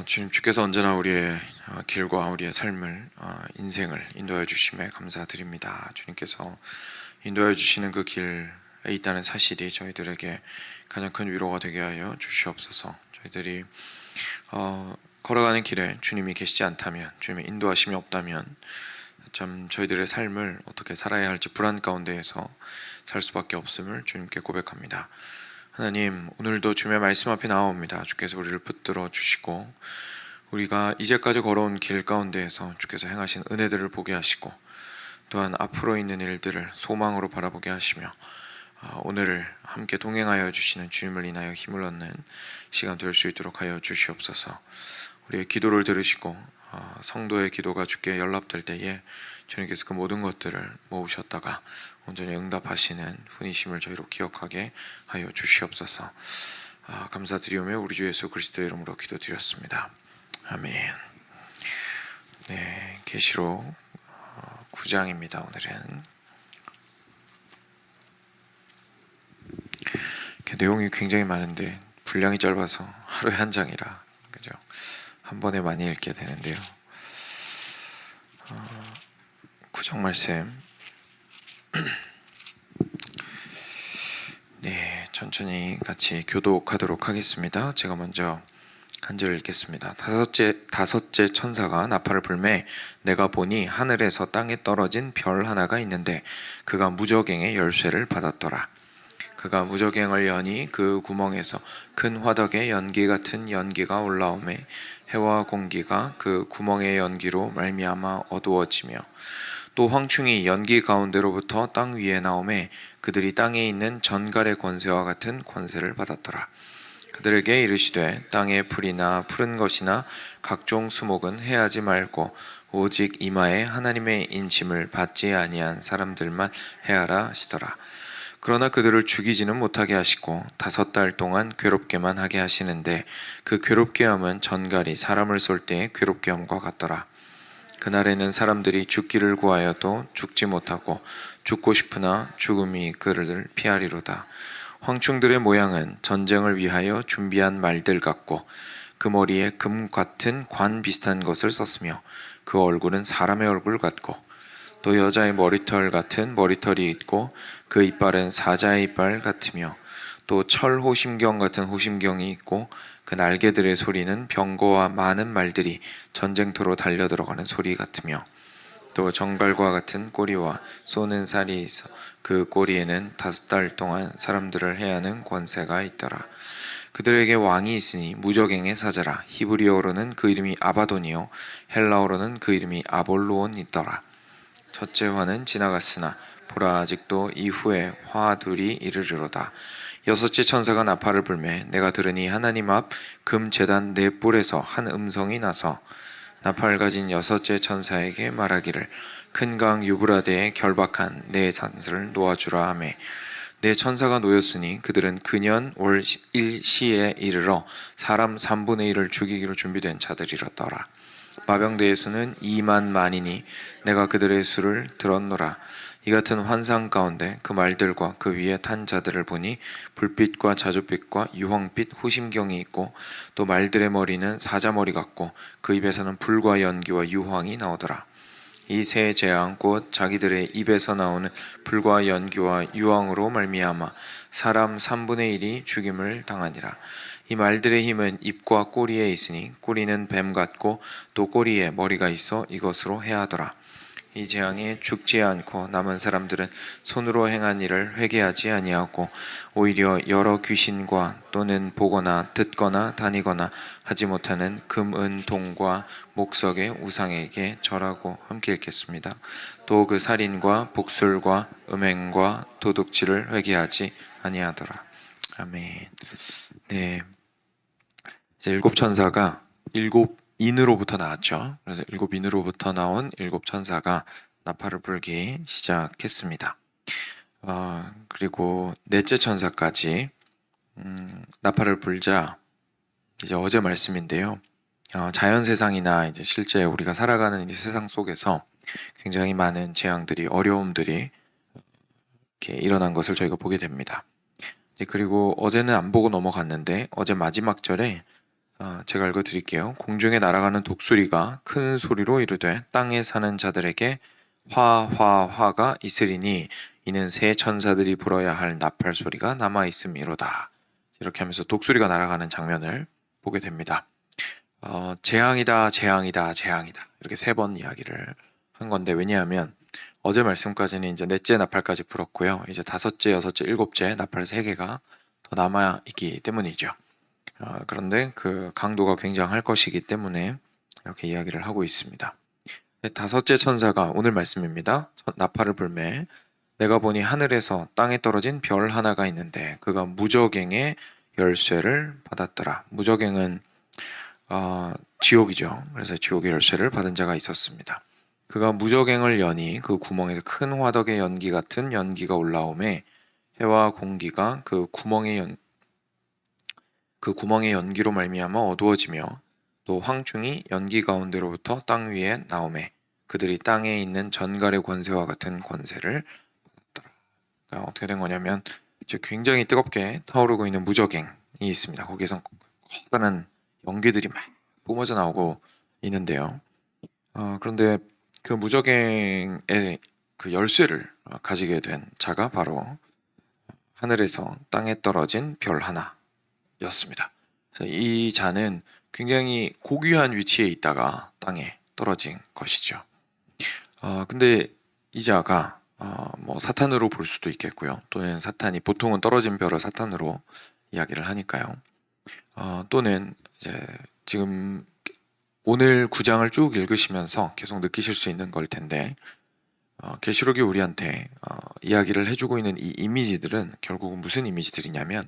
주님께서 언제나 우리의 길과 우리의 삶을 인생을 인도하여 주심에 감사드립니다. 주님께서 인도하여 주시는 그 길에 있다는 사실이 저희들에게 가장 큰 위로가 되게 하여 주시옵소서. 저희들이 걸어가는 길에 주님이 계시지 않다면, 주님의 인도하심이 없다면 참 저희들의 삶을 어떻게 살아야 할지 불안 가운데에서 살 수밖에 없음을 주님께 고백합니다. 하나님, 오늘도 주님의 말씀 앞에 나옵니다. 주께서 우리를 붙들어 주시고 우리가 이제까지 걸어온 길 가운데에서 주께서 행하신 은혜들을 보게 하시고 또한 앞으로 있는 일들을 소망으로 바라보게 하시며 오늘을 함께 동행하여 주시는 주님을 인하여 힘을 얻는 시간 될 수 있도록 하여 주시옵소서. 우리의 기도를 들으시고 성도의 기도가 주께 연락될 때에 주님께서 그 모든 것들을 모으셨다가 온전히 응답하시는 분이심을 저희로 기억하게 하여 주시옵소서. 감사드리오며 우리 주 예수 그리스도의 이름으로 기도드렸습니다. 아멘. 네, 계시록 9장입니다. 오늘은 내용이 굉장히 많은데 분량이 짧아서 하루에 한 장이라 그죠? 한 번에 많이 읽게 되는데요. 9장 말씀 네, 천천히 같이 교독하도록 하겠습니다. 제가 먼저 한 절 읽겠습니다. 다섯째 천사가 나팔을 불매 내가 보니 하늘에서 땅에 떨어진 별 하나가 있는데 그가 무저갱의 열쇠를 받았더라. 그가 무저갱을 여니 그 구멍에서 큰 화덕의 연기 같은 연기가 올라오매 해와 공기가 그 구멍의 연기로 말미암아 어두워지며 또 황충이 연기 가운데로부터 땅 위에 나오매 그들이 땅에 있는 전갈의 권세와 같은 권세를 받았더라. 그들에게 이르시되 땅의 풀이나 푸른 것이나 각종 수목은 해하지 말고 오직 이마에 하나님의 인침을 받지 아니한 사람들만 해하라 하시더라. 그러나 그들을 죽이지는 못하게 하시고 5달 동안 괴롭게만 하게 하시는데 그 괴롭게 함은 전갈이 사람을 쏠 때의 괴롭게 함과 같더라. 그날에는 사람들이 죽기를 구하여도 죽지 못하고 죽고 싶으나 죽음이 그를 피하리로다. 황충들의 모양은 전쟁을 위하여 준비한 말들 같고 그 머리에 금 같은 관 비슷한 것을 썼으며 그 얼굴은 사람의 얼굴 같고 또 여자의 머리털 같은 머리털이 있고 그 이빨은 사자의 이빨 같으며 또 철 호심경 같은 호심경이 있고 그 날개들의 소리는 병거와 많은 말들이 전쟁터로 달려들어가는 소리 같으며 또 정갈과 같은 꼬리와 쏘는 살이 있어 그 꼬리에는 5달 동안 사람들을 해하는 권세가 있더라. 그들에게 왕이 있으니 무저갱의 사자라. 히브리어로는 그 이름이 아바돈이요 헬라어로는 그 이름이 아볼로온이더라. 첫째 화는 지나갔으나 보라 아직도 이후에 화 둘이 이르리로다. 6째 천사가 나팔을 불매 내가 들으니 하나님 앞 금 제단 4뿔에서 한 음성이 나서 나팔 가진 6째 천사에게 말하기를 큰 강 유브라데에 결박한 네 산을 놓아주라 하매 네 천사가 놓였으니 그들은 그년 올 1시에 이르러 사람 3분의 1을 죽이기로 준비된 자들이었더라. 마병대의 수는 2만 만이니 내가 그들의 수를 들었노라. 이 같은 환상 가운데 그 말들과 그 위에 탄 자들을 보니 불빛과 자줏빛과 유황빛 호심경이 있고 또 말들의 머리는 사자머리 같고 그 입에서는 불과 연기와 유황이 나오더라. 이 세 재앙 곧 자기들의 입에서 나오는 불과 연기와 유황으로 말미암아 사람 3분의 1이 죽임을 당하니라. 이 말들의 힘은 입과 꼬리에 있으니 꼬리는 뱀 같고 또 꼬리에 머리가 있어 이것으로 해하더라. 이 재앙에 죽지 않고 남은 사람들은 손으로 행한 일을 회개하지 아니하고 오히려 여러 귀신과 또는 보거나 듣거나 다니거나 하지 못하는 금, 은, 동과 목석의 우상에게 절하고 함께 읽겠습니다. 또 그 살인과 복술과 음행과 도둑질을 회개하지 아니하더라. 아멘. 네, 이제 7천사가 7인으로부터 나왔죠. 그래서 7인으로부터 나온 7천사가 나팔을 불기 시작했습니다. 그리고 넷째 천사까지 나팔을 불자 이제 어제 말씀인데요. 자연 세상이나 이제 실제 우리가 살아가는 이 세상 속에서 굉장히 많은 재앙들이 어려움들이 이렇게 일어난 것을 저희가 보게 됩니다. 그리고 어제는 안 보고 넘어갔는데 어제 마지막 절에 제가 읽어드릴게요. 공중에 날아가는 독수리가 큰 소리로 이르되 땅에 사는 자들에게 화화화가 있으리니 이는 새 천사들이 불어야 할 나팔 소리가 남아 있음이로다. 이렇게 하면서 독수리가 날아가는 장면을 보게 됩니다. 재앙이다, 재앙이다, 재앙이다. 이렇게 3번 이야기를 한 건데, 왜냐하면 어제 말씀까지는 이제 넷째 나팔까지 불었고요. 이제 5째, 6째, 7째 나팔 3개가 더 남아 있기 때문이죠. 그런데 그 강도가 굉장할 것이기 때문에 이렇게 이야기를 하고 있습니다. 5째 천사가 오늘 말씀입니다. 나팔을 불매 내가 보니 하늘에서 땅에 떨어진 별 하나가 있는데 그가 무저갱의 열쇠를 받았더라. 무저갱은 지옥이죠. 그래서 지옥의 열쇠를 받은 자가 있었습니다. 그가 무저갱을 여니 그 구멍에서 큰 화덕의 연기 같은 연기가 올라오매 해와 공기가 그 구멍의 연기로 말미암아 어두워지며 또 황충이 연기 가운데로부터 땅 위에 나오매 그들이 땅에 있는 전갈의 권세와 같은 권세를 받았더라. 그러니까 어떻게 된 거냐면 굉장히 뜨겁게 타오르고 있는 무저갱이 있습니다. 거기에서 커다란 연기들이 막 뿜어져 나오고 있는데요. 그런데 그 무저갱의 그 열쇠를 가지게 된 자가 바로 하늘에서 땅에 떨어진 별 하나였습니다. 그래서 이 자는 굉장히 고귀한 위치에 있다가 땅에 떨어진 것이죠. 근데 이 자가 뭐 사탄으로 볼 수도 있겠고요. 또는 사탄이 보통은 떨어진 별을 사탄으로 이야기를 하니까요. 또는 이제 지금 오늘 9장을 쭉 읽으시면서 계속 느끼실 수 있는 걸 텐데 계시록이 우리한테 이야기를 해주고 있는 이 이미지들은 결국은 무슨 이미지들이냐면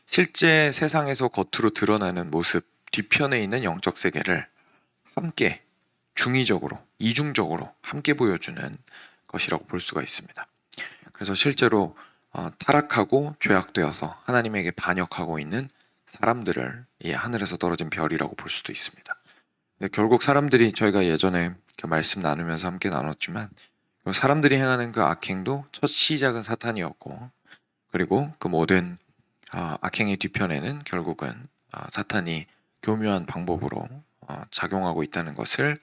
실제 세상에서 겉으로 드러나는 모습 뒤편에 있는 영적 세계를 함께 중의적으로 이중적으로 함께 보여주는 것이라고 볼 수가 있습니다. 그래서 실제로 타락하고 죄악되어서 하나님에게 반역하고 있는 사람들을 이 하늘에서 떨어진 별이라고 볼 수도 있습니다. 결국 사람들이 저희가 예전에 말씀 나누면서 함께 나눴지만 사람들이 행하는 그 악행도 첫 시작은 사탄이었고 그리고 그 모든 악행의 뒤편에는 결국은 사탄이 교묘한 방법으로 작용하고 있다는 것을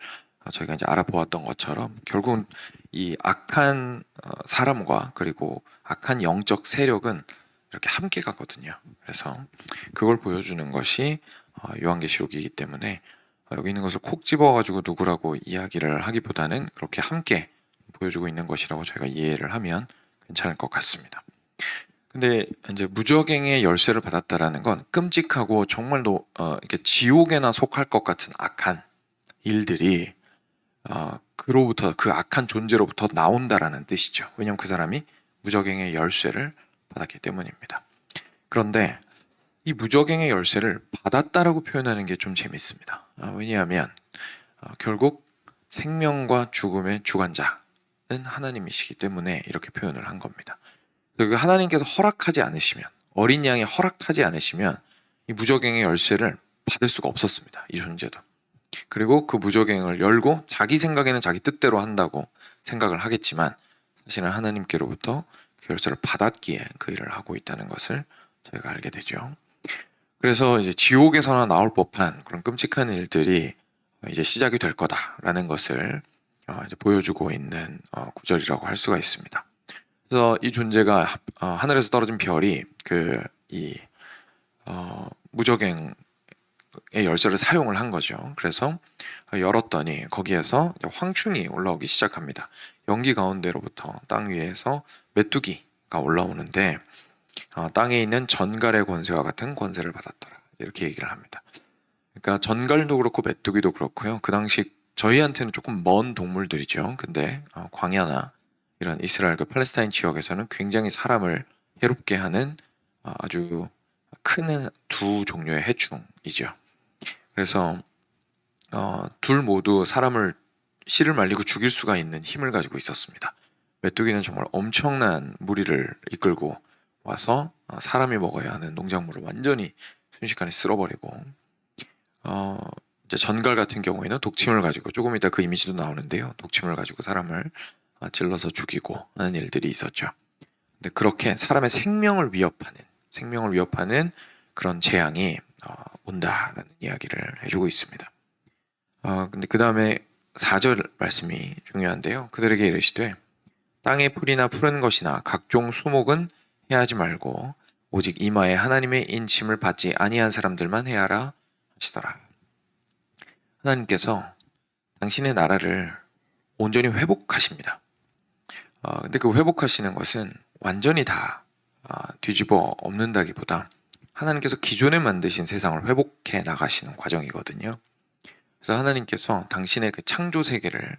저희가 이제 알아보았던 것처럼 결국은 이 악한 사람과 그리고 악한 영적 세력은 이렇게 함께 가거든요. 그래서 그걸 보여주는 것이 요한계시록이기 때문에 여기 있는 것을 콕 집어가지고 누구라고 이야기를 하기보다는 그렇게 함께 보여주고 있는 것이라고 저희가 이해를 하면 괜찮을 것 같습니다. 근데 이제 무저갱의 열쇠를 받았다라는 건 끔찍하고 정말로 이렇게 지옥에나 속할 것 같은 악한 일들이 그로부터 그 악한 존재로부터 나온다라는 뜻이죠. 왜냐하면 그 사람이 무저갱의 열쇠를 받았기 때문입니다. 그런데 이 무저갱의 열쇠를 받았다라고 표현하는 게 좀 재밌습니다. 왜냐하면 결국 생명과 죽음의 주관자는 하나님이시기 때문에 이렇게 표현을 한 겁니다. 하나님께서 허락하지 않으시면 어린 양이 허락하지 않으시면 이 무저갱의 열쇠를 받을 수가 없었습니다. 이 존재도. 그리고 그 무저갱을 열고 자기 생각에는 자기 뜻대로 한다고 생각을 하겠지만 사실은 하나님께로부터 그 열쇠를 받았기에 그 일을 하고 있다는 것을 저희가 알게 되죠. 그래서 이제 지옥에서나 나올 법한 그런 끔찍한 일들이 이제 시작이 될 거다라는 것을 이제 보여주고 있는 구절이라고 할 수가 있습니다. 그래서 이 존재가 하늘에서 떨어진 별이 무저갱의 열쇠를 사용을 한 거죠. 그래서 열었더니 거기에서 황충이 올라오기 시작합니다. 연기 가운데로부터 땅 위에서 메뚜기가 올라오는데 땅에 있는 전갈의 권세와 같은 권세를 받았더라. 이렇게 얘기를 합니다. 그러니까 전갈도 그렇고 메뚜기도 그렇고요. 그 당시 저희한테는 조금 먼 동물들이죠. 근데 광야나 이런 이스라엘 그 팔레스타인 지역에서는 굉장히 사람을 해롭게 하는 아주 큰 두 종류의 해충이죠. 그래서 둘 모두 사람을 씨를 말리고 죽일 수가 있는 힘을 가지고 있었습니다. 메뚜기는 정말 엄청난 무리를 이끌고 와서 사람이 먹어야 하는 농작물을 완전히 순식간에 쓸어버리고 이제 전갈 같은 경우에는 독침을 가지고 조금 이따 그 이미지도 나오는데요. 독침을 가지고 사람을 찔러서 죽이고 하는 일들이 있었죠. 근데 그렇게 사람의 생명을 위협하는 그런 재앙이 온다라는 이야기를 해주고 있습니다. 근데 그 다음에 4절 말씀이 중요한데요. 그들에게 이르시되 땅의 풀이나 푸른 것이나 각종 수목은 해하지 말고 오직 이마에 하나님의 인침을 받지 아니한 사람들만 해하라 하시더라. 하나님께서 당신의 나라를 온전히 회복하십니다. 근데 그 회복하시는 것은 완전히 다 뒤집어 엎는다기보다 하나님께서 기존에 만드신 세상을 회복해 나가시는 과정이거든요. 그래서 하나님께서 당신의 그 창조 세계를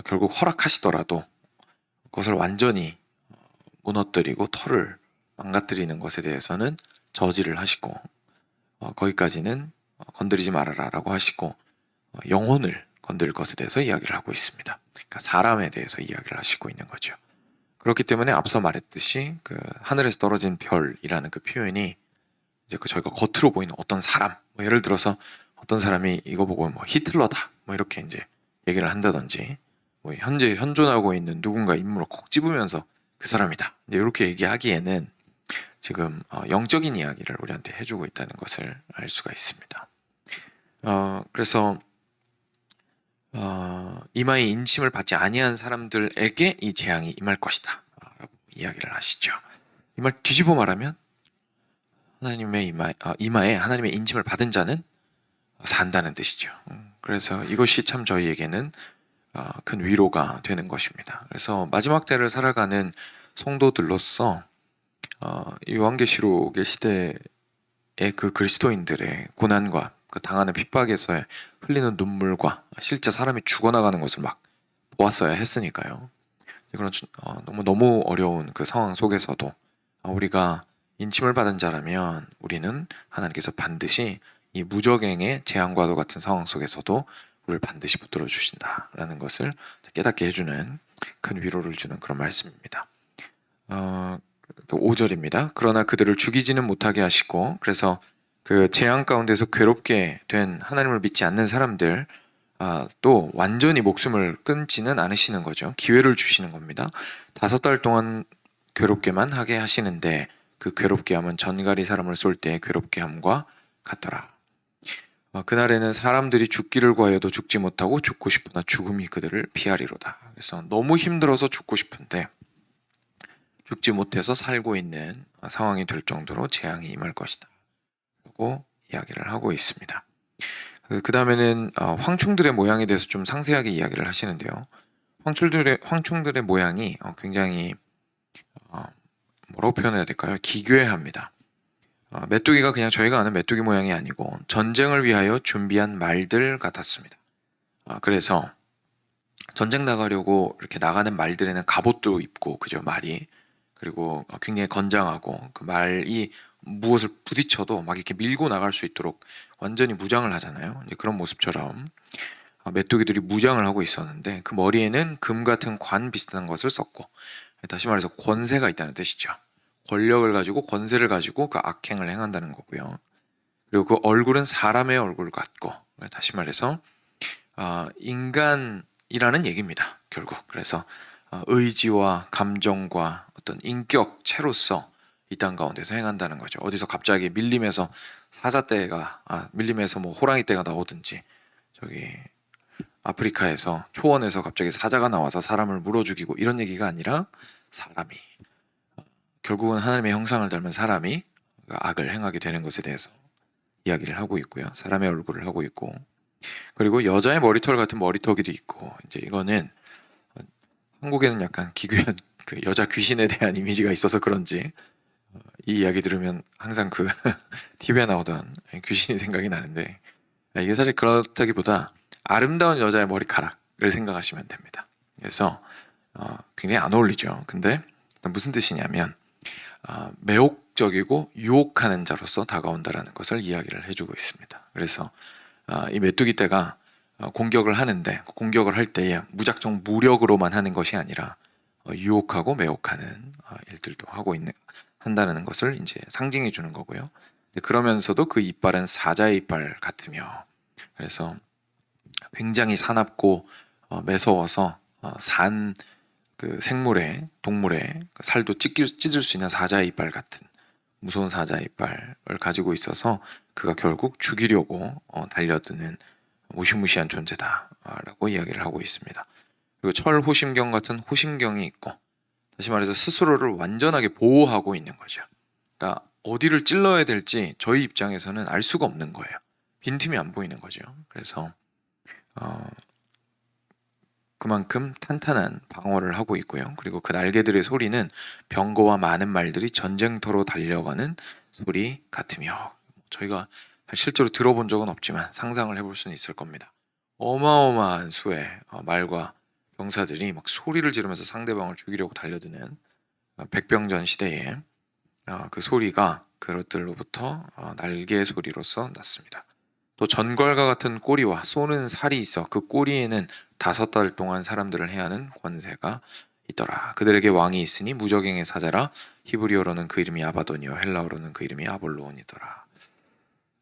결국 허락하시더라도 그것을 완전히 무너뜨리고 털을 망가뜨리는 것에 대해서는 저지를 하시고 거기까지는 건드리지 말아라 라고 하시고 영혼을 건드릴 것에 대해서 이야기를 하고 있습니다. 그러니까 사람에 대해서 이야기를 하시고 있는 거죠. 그렇기 때문에 앞서 말했듯이 그 하늘에서 떨어진 별이라는 그 표현이 이제 그 저희가 겉으로 보이는 어떤 사람, 뭐 예를 들어서 어떤 사람이 이거 보고 뭐 히틀러다, 뭐 이렇게 이제 얘기를 한다든지, 뭐 현재 현존하고 있는 누군가 인물을 콕 집으면서 그 사람이다, 이제 이렇게 얘기하기에는 지금 영적인 이야기를 우리한테 해주고 있다는 것을 알 수가 있습니다. 그래서 이마에 인침을 받지 아니한 사람들에게 이 재앙이 임할 것이다 라고 이야기를 하시죠. 이 말 뒤집어 말하면 하나님의 이마에 하나님의 인침을 받은 자는 산다는 뜻이죠. 그래서 이것이 참 저희에게는 큰 위로가 되는 것입니다. 그래서 마지막 때를 살아가는 성도들로서 이 요한계시록의 시대의 그 그리스도인들의 고난과 그 당하는 핍박에서 흘리는 눈물과 실제 사람이 죽어나가는 것을 막 보았어야 했으니까요. 그런 너무 어려운 그 상황 속에서도 우리가 인침을 받은 자라면 우리는 하나님께서 반드시 이 무적행의 재앙과도 같은 상황 속에서도 우리를 반드시 붙들어 주신다라는 것을 깨닫게 해주는 큰 위로를 주는 그런 말씀입니다. 또 5절입니다. 그러나 그들을 죽이지는 못하게 하시고, 그래서 그 재앙 가운데서 괴롭게 된 하나님을 믿지 않는 사람들 또 완전히 목숨을 끊지는 않으시는 거죠. 기회를 주시는 겁니다. 5달 동안 괴롭게만 하게 하시는데 그 괴롭게 함은 전갈이 사람을 쏠 때 괴롭게 함과 같더라. 그날에는 사람들이 죽기를 구하여도 죽지 못하고 죽고 싶으나 죽음이 그들을 피하리로다. 그래서 너무 힘들어서 죽고 싶은데 죽지 못해서 살고 있는 상황이 될 정도로 재앙이 임할 것이다 라고 이야기를 하고 있습니다. 그 다음에는 황충들의 모양에 대해서 좀 상세하게 이야기를 하시는데요. 황충들의 모양이 굉장히 뭐라고 표현해야 될까요? 기괴합니다. 메뚜기가 그냥 저희가 아는 메뚜기 모양이 아니고 전쟁을 위하여 준비한 말들 같았습니다. 그래서 전쟁 나가려고 이렇게 나가는 말들에는 갑옷도 입고, 그죠, 말이. 그리고 굉장히 건장하고 그 말이 무엇을 부딪혀도 막 이렇게 밀고 나갈 수 있도록 완전히 무장을 하잖아요. 이제 그런 모습처럼 메뚜기들이 무장을 하고 있었는데 그 머리에는 금 같은 관 비슷한 것을 썼고, 다시 말해서 권세가 있다는 뜻이죠. 권력을 가지고 권세를 가지고 그 악행을 행한다는 거고요. 그리고 그 얼굴은 사람의 얼굴 같고, 다시 말해서 인간이라는 얘기입니다. 결국 그래서 의지와 감정과 어떤 인격체로서 이 땅 가운데서 행한다는 거죠. 어디서 갑자기 밀림에서 사자떼가 밀림에서 뭐 호랑이떼가 나오든지, 저기 아프리카에서 초원에서 갑자기 사자가 나와서 사람을 물어 죽이고 이런 얘기가 아니라 사람이 결국은 하나님의 형상을 닮은 사람이 악을 행하게 되는 것에 대해서 이야기를 하고 있고요. 사람의 얼굴을 하고 있고, 그리고 여자의 머리털 같은 머리털이 있고, 이제 이거는 한국에는 약간 기괴한 그 여자 귀신에 대한 이미지가 있어서 그런지 이 이야기 들으면 항상 그 TV에 나오던 귀신이 생각이 나는데, 이게 사실 그렇다기보다 아름다운 여자의 머리카락을 생각하시면 됩니다. 그래서 굉장히 안 어울리죠. 근데 무슨 뜻이냐면 매혹적이고 유혹하는 자로서 다가온다라는 것을 이야기를 해주고 있습니다. 그래서 이 메뚜기 떼가 공격을 하는데 공격을 할 때에 무작정 무력으로만 하는 것이 아니라 유혹하고 매혹하는 일들도 한다는 것을 이제 상징해 주는 거고요. 그러면서도 그 이빨은 사자의 이빨 같으며, 그래서 굉장히 사납고 매서워서 산 그 생물의 동물의 살도 찢을 수 있는 사자의 이빨 같은 무서운 사자 이빨을 가지고 있어서 그가 결국 죽이려고 달려드는 무시무시한 존재다라고 이야기를 하고 있습니다. 그리고 철호심경 같은 호심경이 있고, 다시 말해서 스스로를 완전하게 보호하고 있는 거죠. 그러니까 어디를 찔러야 될지 저희 입장에서는 알 수가 없는 거예요. 빈틈이 안 보이는 거죠. 그래서 그만큼 탄탄한 방어를 하고 있고요. 그리고 그 날개들의 소리는 병거와 많은 말들이 전쟁터로 달려가는 소리 같으며, 저희가 실제로 들어본 적은 없지만 상상을 해볼 수는 있을 겁니다. 어마어마한 수의 말과 병사들이 막 소리를 지르면서 상대방을 죽이려고 달려드는 백병전 시대에 그 소리가 그것들로부터 날개 소리로서 났습니다. 또 전궐과 같은 꼬리와 쏘는 살이 있어 그 꼬리에는 5달 동안 사람들을 해야 하는 권세가 있더라. 그들에게 왕이 있으니 무적행의 사자라. 히브리어로는 그 이름이 아바돈이요 헬라어로는 그 이름이 아볼로온이더라.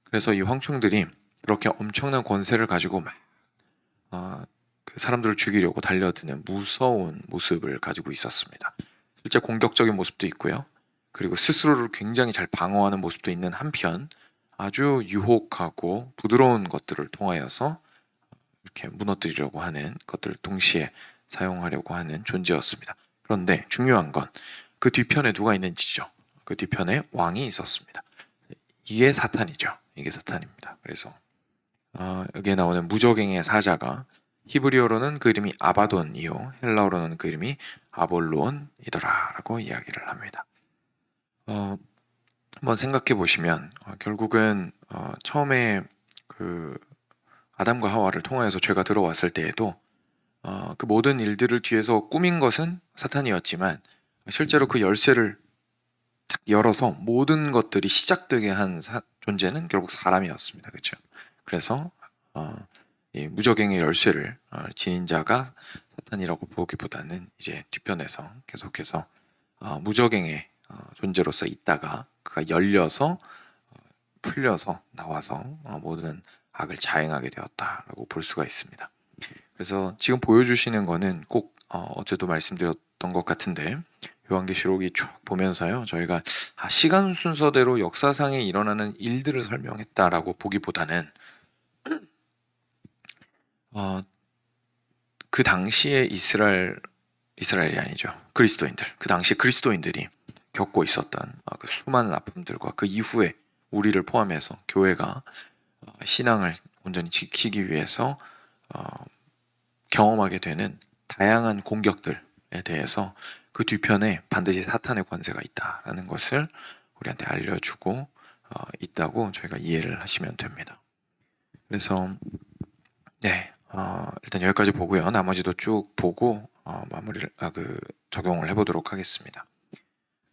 그래서 이 황충들이 그렇게 엄청난 권세를 가지고 막 그 사람들을 죽이려고 달려드는 무서운 모습을 가지고 있었습니다. 실제 공격적인 모습도 있고요. 그리고 스스로를 굉장히 잘 방어하는 모습도 있는 한편, 아주 유혹하고 부드러운 것들을 통하여서 이렇게 무너뜨리려고 하는 것들을 동시에 사용하려고 하는 존재였습니다. 그런데 중요한 건 그 뒤편에 누가 있는지죠. 그 뒤편에 왕이 있었습니다. 이게 사탄이죠. 이게 사탄입니다. 그래서 여기에 나오는 무적행의 사자가 히브리어로는 그 이름이 아바돈이요 헬라어로는 그 이름이 아볼로온이더라 라고 이야기를 합니다. 한번 생각해 보시면 결국은 처음에 그 아담과 하와를 통하여서 죄가 들어왔을 때에도 그 모든 일들을 뒤에서 꾸민 것은 사탄이었지만, 실제로 그 열쇠를 탁 열어서 모든 것들이 시작되게 한 존재는 결국 사람이었습니다. 그렇죠? 그래서 이 무적행의 열쇠를 지닌 자가 사탄이라고 보기보다는 이제 뒤편에서 계속해서 무적행의 존재로서 있다가 그가 열려서 풀려서 나와서 모든 악을 자행하게 되었다라고 볼 수가 있습니다. 그래서 지금 보여주시는 거는 꼭 어제도 말씀드렸던 것 같은데, 요한계시록이 쭉 보면서요, 저희가 시간 순서대로 역사상에 일어나는 일들을 설명했다라고 보기보다는 그 당시에 이스라엘이 아니죠, 그리스도인들, 그 당시 그리스도인들이 겪고 있었던 그 수많은 아픔들과 그 이후에 우리를 포함해서 교회가 신앙을 온전히 지키기 위해서 경험하게 되는 다양한 공격들에 대해서 그 뒤편에 반드시 사탄의 권세가 있다라는 것을 우리한테 알려주고 있다고 저희가 이해를 하시면 됩니다. 그래서 네, 일단 여기까지 보고요. 나머지도 쭉 보고 마무리를 적용을 해보도록 하겠습니다.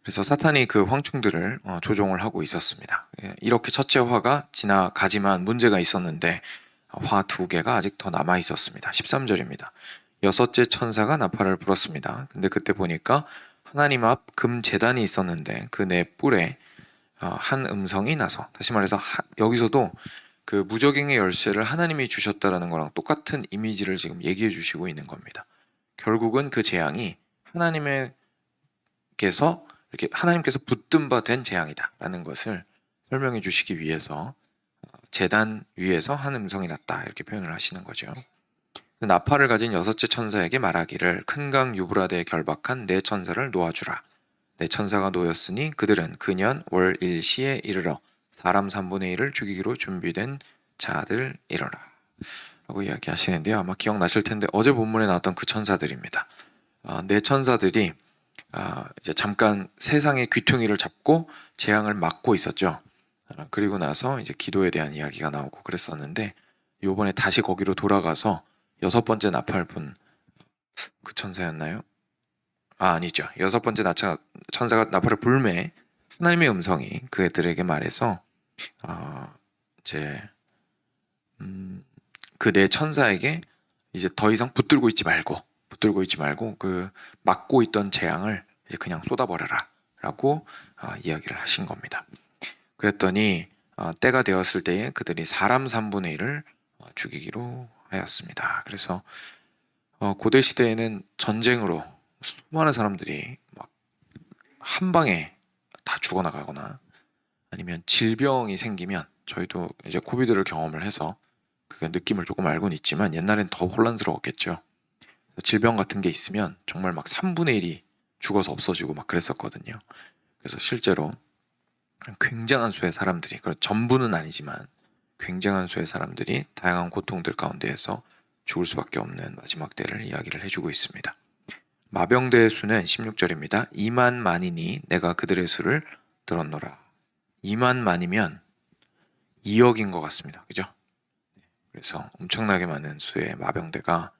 그래서 사탄이 그 황충들을 조종을 하고 있었습니다. 이렇게 첫째 화가 지나가지만 문제가 있었는데 화 2개가 아직 더 남아 있었습니다. 13절입니다. 여섯째 천사가 나팔을 불었습니다. 근데 그때 보니까 하나님 앞 금 제단이 있었는데 그 네 뿔에 한 음성이 나서, 다시 말해서 여기서도 그 무적행의 열쇠를 하나님이 주셨다라는 거랑 똑같은 이미지를 지금 얘기해 주시고 있는 겁니다. 결국은 그 재앙이 하나님께서 붙든 바 된 재앙이다라는 것을 설명해 주시기 위해서 제단 위에서 한 음성이 났다, 이렇게 표현을 하시는 거죠. 나팔을 가진 여섯째 천사에게 말하기를 큰 강 유브라데에 결박한 네 천사를 놓아주라. 네 천사가 놓였으니 그들은 그년 월 일시에 이르러 사람 3분의 1을 죽이기로 준비된 자들이러라 라고 이야기하시는데요. 아마 기억나실 텐데 어제 본문에 나왔던 그 천사들입니다. 네 천사들이 이제 잠깐 세상의 귀퉁이를 잡고 재앙을 막고 있었죠. 그리고 나서 이제 기도에 대한 이야기가 나오고 그랬었는데, 요번에 다시 거기로 돌아가서 6번째 나팔 분 그 천사였나요? 아니죠. 6번째 천사가 나팔을 불매 하나님의 음성이 그 애들에게 말해서 이제 그 네 천사에게 이제 더 이상 붙들고 있지 말고 그 막고 있던 재앙을 이제 그냥 쏟아버려라 라고 이야기를 하신 겁니다. 그랬더니 때가 되었을 때에 그들이 사람 3분의 1을 죽이기로 하였습니다. 그래서 고대 시대에는 전쟁으로 수많은 사람들이 막 한 방에 다 죽어나가거나 아니면 질병이 생기면 저희도 이제 코비드를 경험을 해서 그 느낌을 조금 알고는 있지만 옛날엔 더 혼란스러웠겠죠. 질병 같은 게 있으면 정말 막 3분의 1이 죽어서 없어지고 막 그랬었거든요. 그래서 실제로 굉장한 수의 사람들이, 전부는 아니지만 굉장한 수의 사람들이 다양한 고통들 가운데에서 죽을 수밖에 없는 마지막 때를 이야기를 해주고 있습니다. 마병대의 수는 16절입니다. 2만 만이니 내가 그들의 수를 들었노라. 2만 만이면 2억인 것 같습니다. 그죠? 그래서 엄청나게 많은 수의 마병대가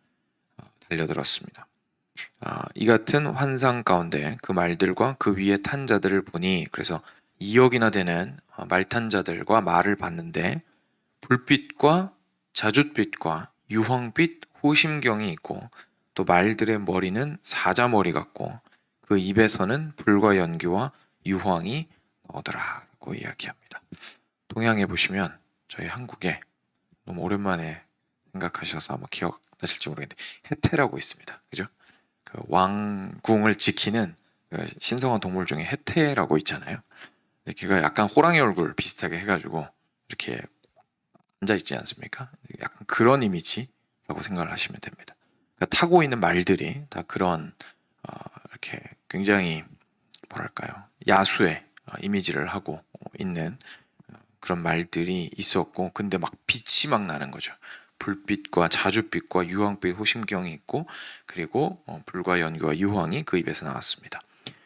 달려들었습니다. 이 같은 환상 가운데 그 말들과 그 위에 탄 자들을 보니, 그래서 2억이나 되는 말탄 자들과 말을 봤는데 불빛과 자줏빛과 유황빛 호심경이 있고, 또 말들의 머리는 사자머리 같고 그 입에서는 불과 연기와 유황이 나오더라고 이야기합니다. 동양에 보시면 저희 한국에 너무 오랜만에 생각하셔서 아마 기억나실지 모르겠는데 해태라고 있습니다. 그죠? 그 왕궁을 지키는 그 신성한 동물 중에 해태라고 있잖아요. 근데 걔가 약간 호랑이 얼굴 비슷하게 해가지고 이렇게 앉아있지 않습니까? 약간 그런 이미지라고 생각을 하시면 됩니다. 그러니까 타고 있는 말들이 다 그런 이렇게 굉장히 뭐랄까요, 야수의 이미지를 하고 있는 그런 말들이 있었고, 근데 막 빛이 막 나는 거죠. 불빛과 자줏빛과 유황빛 호심경이 있고, 그리고 불과 연기와 유황이 그 입에서 나왔습니다.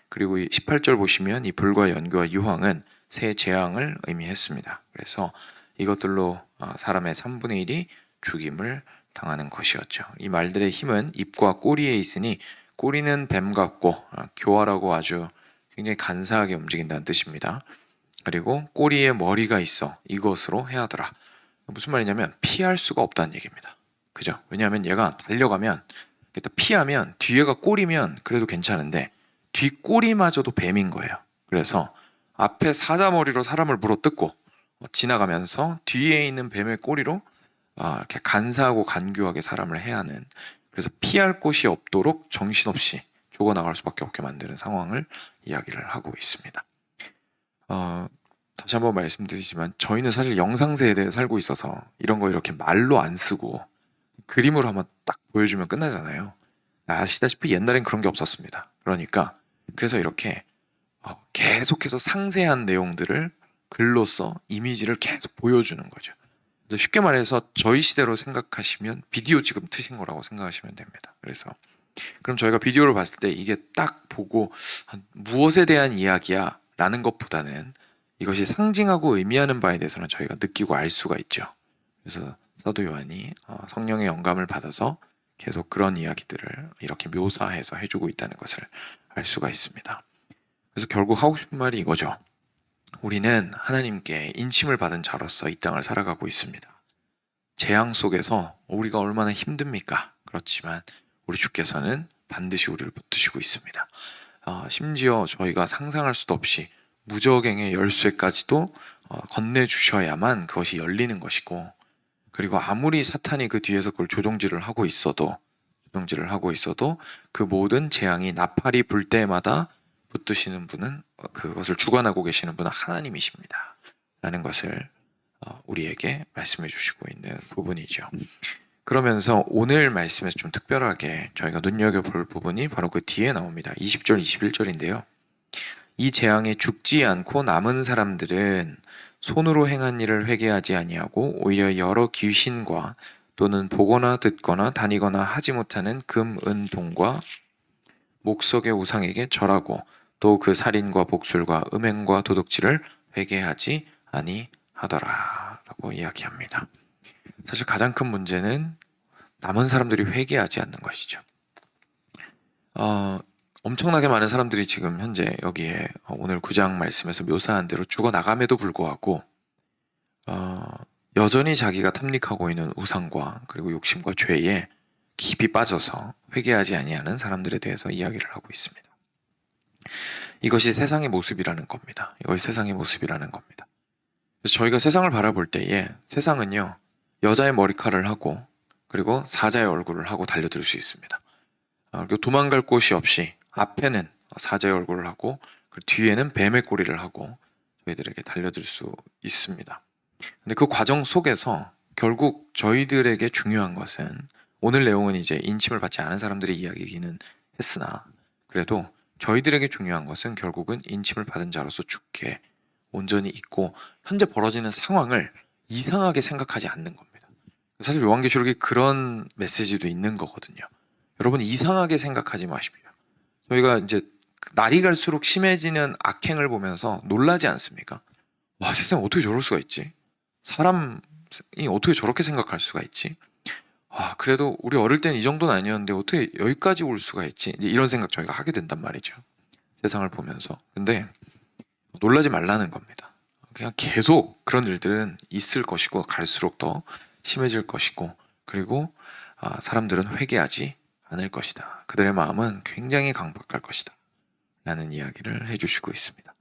그리고 18절 보시면 이 불과 연기와 유황은 새 재앙을 의미했습니다. 그래서 이것들로 사람의 3분의 1이 죽임을 당하는 것이었죠. 이 말들의 힘은 입과 꼬리에 있으니, 꼬리는 뱀 같고 교활하고 아주 굉장히 간사하게 움직인다는 뜻입니다. 그리고 꼬리에 머리가 있어 이것으로 해하더라. 무슨 말이냐면 피할 수가 없다는 얘기입니다. 그죠? 왜냐하면 얘가 달려가면, 일단 피하면 뒤에가 꼬리면 그래도 괜찮은데 뒷꼬리마저도 뱀인 거예요. 그래서 앞에 사자머리로 사람을 물어뜯고 지나가면서 뒤에 있는 뱀의 꼬리로 이렇게 간사하고 간교하게 사람을 해하는, 그래서 피할 곳이 없도록 정신없이 죽어나갈 수밖에 없게 만드는 상황을 이야기를 하고 있습니다. 다시 한번 말씀드리지만 저희는 사실 영상 세대에 살고 있어서 이런 거 이렇게 말로 안 쓰고 그림으로 한번 딱 보여주면 끝나잖아요. 아시다시피 옛날엔 그런 게 없었습니다. 그러니까 그래서 이렇게 계속해서 상세한 내용들을 글로써 이미지를 계속 보여주는 거죠. 쉽게 말해서 저희 시대로 생각하시면 비디오 지금 트신 거라고 생각하시면 됩니다. 그래서 그럼 저희가 비디오를 봤을 때 이게 딱 보고 무엇에 대한 이야기야 라는 것보다는 이것이 상징하고 의미하는 바에 대해서는 저희가 느끼고 알 수가 있죠. 그래서 사도 요한이 성령의 영감을 받아서 계속 그런 이야기들을 이렇게 묘사해서 해주고 있다는 것을 알 수가 있습니다. 그래서 결국 하고 싶은 말이 이거죠. 우리는 하나님께 인침을 받은 자로서 이 땅을 살아가고 있습니다. 재앙 속에서 우리가 얼마나 힘듭니까? 그렇지만 우리 주께서는 반드시 우리를 붙드시고 있습니다. 심지어 저희가 상상할 수도 없이 무적행의 열쇠까지도 건네주셔야만 그것이 열리는 것이고, 그리고 아무리 사탄이 그 뒤에서 그걸 조종질을 하고 있어도 그 모든 재앙이 나팔이 불 때마다 붙드시는 분은, 그것을 주관하고 계시는 분은 하나님이십니다 라는 것을 우리에게 말씀해 주시고 있는 부분이죠. 그러면서 오늘 말씀에서 좀 특별하게 저희가 눈여겨볼 부분이 바로 그 뒤에 나옵니다. 20절 21절인데요 이 재앙에 죽지 않고 남은 사람들은 손으로 행한 일을 회개하지 아니하고 오히려 여러 귀신과 또는 보거나 듣거나 다니거나 하지 못하는 금, 은, 동과 목석의 우상에게 절하고 또 그 살인과 복술과 음행과 도둑질을 회개하지 아니하더라 라고 이야기합니다. 사실 가장 큰 문제는 남은 사람들이 회개하지 않는 것이죠. 엄청나게 많은 사람들이 지금 현재 여기에 오늘 9장 말씀에서 묘사한 대로 죽어나감에도 불구하고 여전히 자기가 탐닉하고 있는 우상과 그리고 욕심과 죄에 깊이 빠져서 회개하지 아니하는 사람들에 대해서 이야기를 하고 있습니다. 이것이 세상의 모습이라는 겁니다. 이것이 세상의 모습이라는 겁니다. 그래서 저희가 세상을 바라볼 때에 세상은요, 여자의 머리카락을 하고 그리고 사자의 얼굴을 하고 달려들 수 있습니다. 그리고 도망갈 곳이 없이 앞에는 사자의 얼굴을 하고 그리고 뒤에는 뱀의 꼬리를 하고 저희들에게 달려들 수 있습니다. 근데 그 과정 속에서 결국 저희들에게 중요한 것은, 오늘 내용은 이제 인침을 받지 않은 사람들의 이야기이기는 했으나 그래도 저희들에게 중요한 것은 결국은 인침을 받은 자로서 주께 온전히 있고 현재 벌어지는 상황을 이상하게 생각하지 않는 겁니다. 사실 요한계시록에 그런 메시지도 있는 거거든요. 여러분, 이상하게 생각하지 마십시오. 저희가 이제 날이 갈수록 심해지는 악행을 보면서 놀라지 않습니까? 와, 세상에 어떻게 저럴 수가 있지? 사람이 어떻게 저렇게 생각할 수가 있지? 아, 그래도 우리 어릴 땐 이 정도는 아니었는데 어떻게 여기까지 올 수가 있지? 이제 이런 생각 저희가 하게 된단 말이죠. 세상을 보면서. 근데 놀라지 말라는 겁니다. 그냥 계속 그런 일들은 있을 것이고 갈수록 더 심해질 것이고, 그리고 사람들은 회개하지 않을 것이다. 그들의 마음은 굉장히 강박할 것이다. 라는 이야기를 해주시고 있습니다.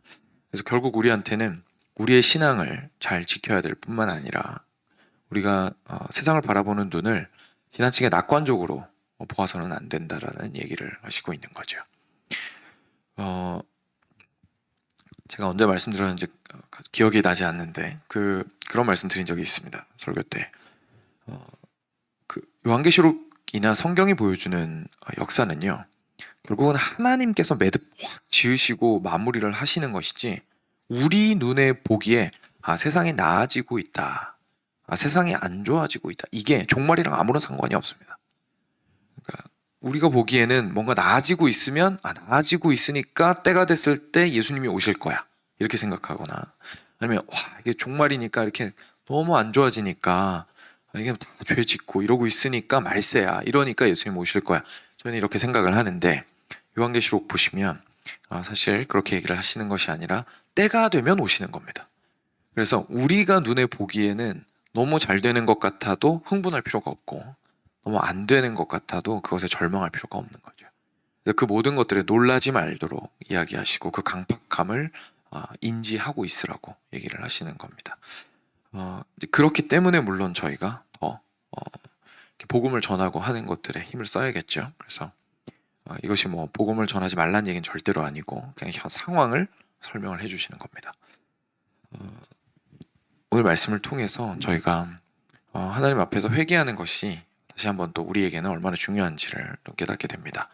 그래서 결국 우리한테는 우리의 신앙을 잘 지켜야 될 뿐만 아니라 우리가 세상을 바라보는 눈을 지나치게 낙관적으로 보아서는 안 된다라는 얘기를 하시고 있는 거죠. 제가 언제 말씀드렸는지 기억이 나지 않는데 그런 말씀 드린 적이 있습니다. 설교 때. 그 요한계시록이나 성경이 보여주는 역사는요, 결국은 하나님께서 매듭 확 지으시고 마무리를 하시는 것이지, 우리 눈에 보기에 세상이 나아지고 있다, 세상이 안 좋아지고 있다, 이게 종말이랑 아무런 상관이 없습니다. 그러니까 우리가 보기에는 뭔가 나아지고 있으면 나아지고 있으니까 때가 됐을 때 예수님이 오실 거야, 이렇게 생각하거나, 아니면 이게 종말이니까 이렇게 너무 안 좋아지니까 이게 다 죄 짓고 이러고 있으니까 말세야, 이러니까 예수님 오실 거야, 저는 이렇게 생각을 하는데, 요한계시록 보시면 사실 그렇게 얘기를 하시는 것이 아니라 때가 되면 오시는 겁니다. 그래서 우리가 눈에 보기에는 너무 잘 되는 것 같아도 흥분할 필요가 없고, 너무 안 되는 것 같아도 그것에 절망할 필요가 없는 거죠. 그래서 그 모든 것들에 놀라지 말도록 이야기하시고 그 강팍함을 인지하고 있으라고 얘기를 하시는 겁니다. 그렇기 때문에 물론 저희가 더 복음을 전하고 하는 것들에 힘을 써야겠죠. 그래서 이것이 뭐 복음을 전하지 말라는 얘기는 절대로 아니고 그냥 상황을 설명을 해주시는 겁니다. 오늘 말씀을 통해서 저희가 하나님 앞에서 회개하는 것이 다시 한번 또 우리에게는 얼마나 중요한지를 또 깨닫게 됩니다.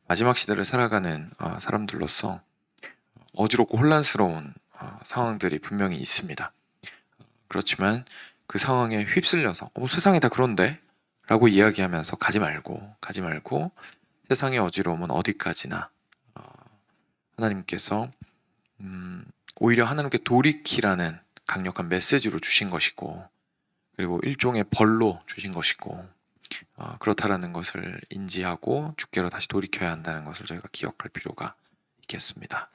마지막 시대를 살아가는 사람들로서 어지럽고 혼란스러운 상황들이 분명히 있습니다. 그렇지만 그 상황에 휩쓸려서 세상이 다 그런데? 라고 이야기하면서 가지 말고 세상의 어지러움은 어디까지나 하나님께서 오히려 하나님께 돌이키라는 강력한 메시지로 주신 것이고, 그리고 일종의 벌로 주신 것이고, 그렇다라는 것을 인지하고 주께로 다시 돌이켜야 한다는 것을 저희가 기억할 필요가 있겠습니다.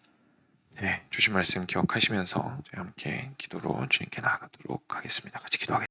네, 주신 말씀 기억하시면서 저희 함께 기도로 주님께 나아가도록 하겠습니다. 같이 기도하겠습니다.